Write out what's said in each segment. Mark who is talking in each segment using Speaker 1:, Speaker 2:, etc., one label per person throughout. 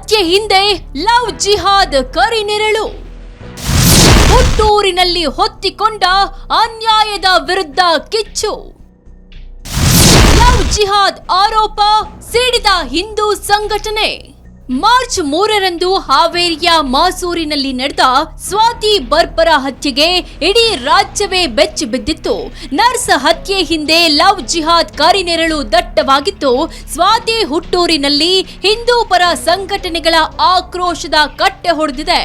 Speaker 1: ಹತ್ಯೆ ಹಿಂದೆ ಲವ್ ಜಿಹಾದ್ ಕರಿನೆರಳು. ಹುಟ್ಟೂರಿನಲ್ಲಿ ಹೊತ್ತಿಕೊಂಡ ಅನ್ಯಾಯದ ವಿರುದ್ಧ ಕಿಚ್ಚು. ಲವ್ ಜಿಹಾದ್ ಆರೋಪ ಸಿಡಿದ ಹಿಂದೂ ಸಂಘಟನೆ. ಮಾರ್ಚ್ 3ರಂದು ಹಾವೇರಿಯ ಮಾಸೂರಿನಲ್ಲಿ ನಡೆದ ಸ್ವಾತಿ ಬರ್ಬರ ಹತ್ಯೆಗೆ ಇಡೀ ರಾಜ್ಯವೇ ಬೆಚ್ಚಿ ಬಿದ್ದಿತ್ತು. ನರ್ಸ್ ಹತ್ಯೆ ಹಿಂದೆ ಲವ್ ಜಿಹಾದ್ ಕರಿನೆರಳು ದಟ್ಟವಾಗಿತ್ತು. ಸ್ವಾತಿ ಹುಟ್ಟೂರಿನಲ್ಲಿ ಹಿಂದೂ ಪರ ಸಂಘಟನೆಗಳ ಆಕ್ರೋಶದ ಕಟ್ಟೆ ಹೊಡೆದಿದೆ.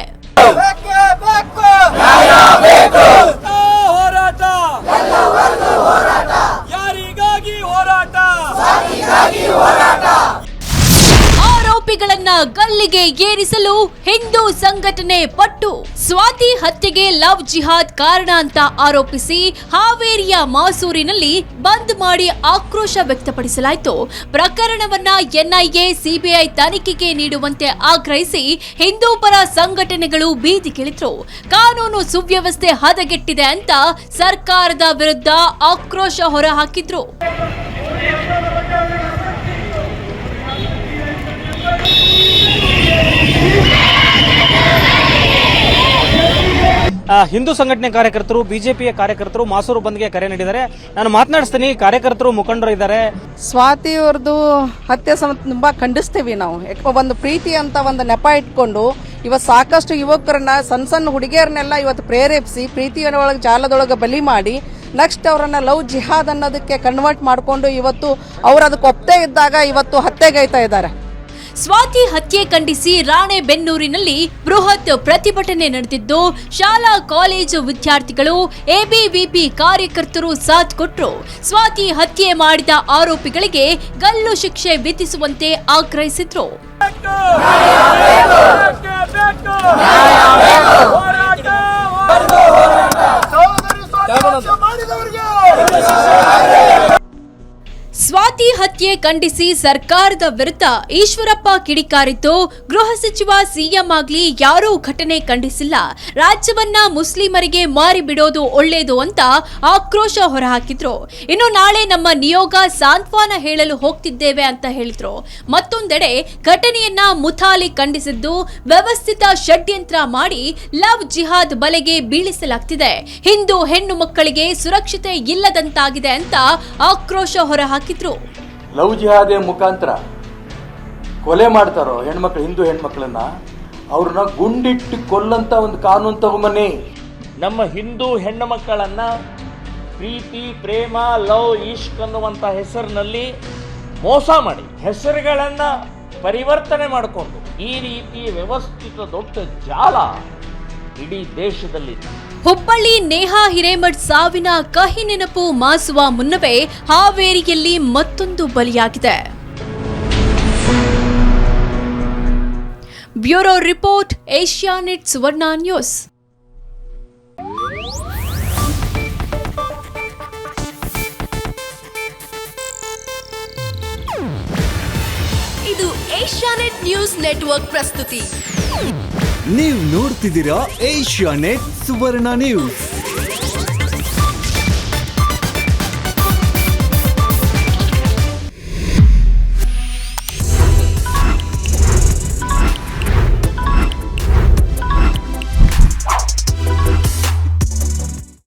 Speaker 1: ಆರೋಪಿಗಳನ್ನ ಗಲ್ಲಿಗೆ ಏರಿಸಲು ಹಿಂದೂ ಸಂಘಟನೆ ಪಟ್ಟು. ಸ್ವಾತಿ ಹತ್ಯೆಗೆ ಲವ್ ಜಿಹಾದ್ ಕಾರಣ ಅಂತ ಆರೋಪಿಸಿ ಹಾವೇರಿಯ ಮಾಸೂರಿನಲ್ಲಿ ಬಂದ್ ಮಾಡಿ ಆಕ್ರೋಶ ವ್ಯಕ್ತಪಡಿಸಲಾಯಿತು. ಪ್ರಕರಣವನ್ನ ಎನ್ಐಎ ಸಿಬಿಐ ತನಿಖೆಗೆ ನೀಡುವಂತೆ ಆಗ್ರಹಿಸಿ ಹಿಂದೂ ಪರ ಸಂಘಟನೆಗಳು ಬೀದಿಗಿಳಿದ್ರು. ಕಾನೂನು ಸುವ್ಯವಸ್ಥೆ ಹದಗೆಟ್ಟಿದೆ ಅಂತ ಸರ್ಕಾರದ ವಿರುದ್ಧ ಆಕ್ರೋಶ ಹೊರಹಾಕಿದ್ರು.
Speaker 2: ಹಿಂದೂ ಸಂಘಟನೆ ಕಾರ್ಯಕರ್ತರು, ಬಿಜೆಪಿಯ ಕಾರ್ಯಕರ್ತರು ಮಾಸೂರು ಬಂದ್ಗೆ ಕರೆ ನೀಡಿದ್ದಾರೆ. ನಾನು ಮಾತನಾಡಿಸ್ತೀನಿ. ಕಾರ್ಯಕರ್ತರು, ಮುಖಂಡರು ಇದ್ದಾರೆ.
Speaker 3: ಸ್ವಾತಿ ಅವ್ರದ್ದು ಹತ್ಯೆ ತುಂಬಾ ಖಂಡಿಸ್ತೀವಿ ನಾವು. ಒಂದು ಪ್ರೀತಿ ಅಂತ ಒಂದು ನೆಪ ಇಟ್ಕೊಂಡು ಇವತ್ತು ಸಾಕಷ್ಟು ಯುವಕರನ್ನ, ಸಣ್ಣ ಹುಡುಗಿಯರನ್ನೆಲ್ಲ ಇವತ್ತು ಪ್ರೇರೇಪಿಸಿ ಪ್ರೀತಿಯ ಒಳಗೆ ಜಾಲದೊಳಗೆ ಬಲಿ ಮಾಡಿ ನೆಕ್ಸ್ಟ್ ಅವರನ್ನ ಲವ್ ಜಿಹಾದ್ ಅನ್ನೋದಕ್ಕೆ ಕನ್ವರ್ಟ್ ಮಾಡಿಕೊಂಡು ಇವತ್ತು ಅವ್ರು ಅದಕ್ಕೆ ಒಪ್ಪದೇ ಇದ್ದಾಗ ಇವತ್ತು ಹತ್ಯೆಗೈತಾ ಇದ್ದಾರೆ.
Speaker 1: ಸ್ವಾತಿ ಹತ್ಯೆ ಖಂಡಿಸಿ ರಾಣೆಬೆನ್ನೂರಿನಲ್ಲಿ ಬೃಹತ್ ಪ್ರತಿಭಟನೆ ನಡೆದಿದ್ದು, ಶಾಲಾ ಕಾಲೇಜು ವಿದ್ಯಾರ್ಥಿಗಳು, ಎಬಿವಿಪಿ ಕಾರ್ಯಕರ್ತರು ಸಾಥ್ ಕೊಟ್ಟರು. ಸ್ವಾತಿ ಹತ್ಯೆ ಮಾಡಿದ ಆರೋಪಿಗಳಿಗೆ ಗಲ್ಲು ಶಿಕ್ಷೆ ವಿಧಿಸುವಂತೆ ಆಗ್ರಹಿಸಿದ್ರು. ಸ್ವಾತಿ ಹತ್ಯೆ ಖಂಡಿಸಿ ಸರ್ಕಾರದ ವಿರುದ್ಧ ಈಶ್ವರಪ್ಪ ಕಿಡಿಕಾರಿದ್ದು, ಗೃಹ ಸಚಿವ ಸಿಎಂ ಆಗ್ಲಿ ಯಾರೂ ಘಟನೆ ಖಂಡಿಸಿಲ್ಲ, ರಾಜ್ಯವನ್ನ ಮುಸ್ಲಿಮರಿಗೆ ಮಾರಿ ಬಿಡೋದು ಒಳ್ಳೇದು ಅಂತ ಆಕ್ರೋಶ ಹೊರಹಾಕಿದ್ರು. ಇನ್ನು ನಾಳೆ ನಮ್ಮ ನಿಯೋಗ ಸಾಂತ್ವನ ಹೇಳಲು ಹೋಗ್ತಿದ್ದೇವೆ ಅಂತ ಹೇಳಿದ್ರು. ಮತ್ತೊಂದೆಡೆ ಘಟನೆಯನ್ನ ಮುಥಾಲಿ ಖಂಡಿಸಿದ್ದು, ವ್ಯವಸ್ಥಿತ ಷಡ್ಯಂತ್ರ ಮಾಡಿ ಲವ್ ಜಿಹಾದ್ ಬಲೆಗೆ ಬೀಳಿಸಲಾಗ್ತಿದೆ, ಹಿಂದೂ ಹೆಣ್ಣು ಮಕ್ಕಳಿಗೆ ಸುರಕ್ಷತೆ ಇಲ್ಲದಂತಾಗಿದೆ ಅಂತ ಆಕ್ರೋಶ ಹೊರಹಾಕಿದ್ರು.
Speaker 4: ಲವ್ ಜಿಹಾದೆ ಮುಖಾಂತರ ಕೊಲೆ ಮಾಡ್ತಾರೋ ಹೆಣ್ಮಕ್ಳು, ಹಿಂದೂ ಹೆಣ್ಮಕ್ಳನ್ನ ಅವ್ರನ್ನ ಗುಂಡಿಟ್ಟು ಕೊಲ್ಲಂತ ಒಂದು ಕಾನೂನು ತಗೊಂಬನ್ನಿ.
Speaker 2: ನಮ್ಮ ಹಿಂದೂ ಹೆಣ್ಣು ಮಕ್ಕಳನ್ನ ಪ್ರೀತಿ, ಪ್ರೇಮ, ಲವ್, ಇಶ್ಕ್ ಅನ್ನುವಂಥ ಹೆಸರಿನಲ್ಲಿ ಮೋಸ ಮಾಡಿ ಹೆಸರುಗಳನ್ನ ಪರಿವರ್ತನೆ ಮಾಡಿಕೊಂಡು ಈ ರೀತಿ ವ್ಯವಸ್ಥಿತ ದೊಡ್ಡ ಜಾಲ ಇಡೀ ದೇಶದಲ್ಲಿ.
Speaker 1: ಹುಬ್ಬಳ್ಳಿ ನೇಹಾ ಹಿರೇಮಠ್ ಸಾವಿನ ಕಹಿ ನೆನಪು ಮಾಸುವ ಮುನ್ನವೇ ಹಾವೇರಿಯಲ್ಲಿ ಮತ್ತೊಂದು ಬಲಿಯಾಗಿದೆ. ಬ್ಯೂರೋ ರಿಪೋರ್ಟ್, ಏಷ್ಯಾನೆಟ್ ಸುವರ್ಣ ನ್ಯೂಸ್. ಇದು ಏಷ್ಯಾನೆಟ್ ನ್ಯೂಸ್ ನೆಟ್ವರ್ಕ್ ಪ್ರಸ್ತುತಿ.
Speaker 5: ನೀವು ನೋಡ್ತಿದ್ದೀರಾ ಏಷ್ಯಾನೆಟ್ ಸುವರ್ಣ ನ್ಯೂಸ್.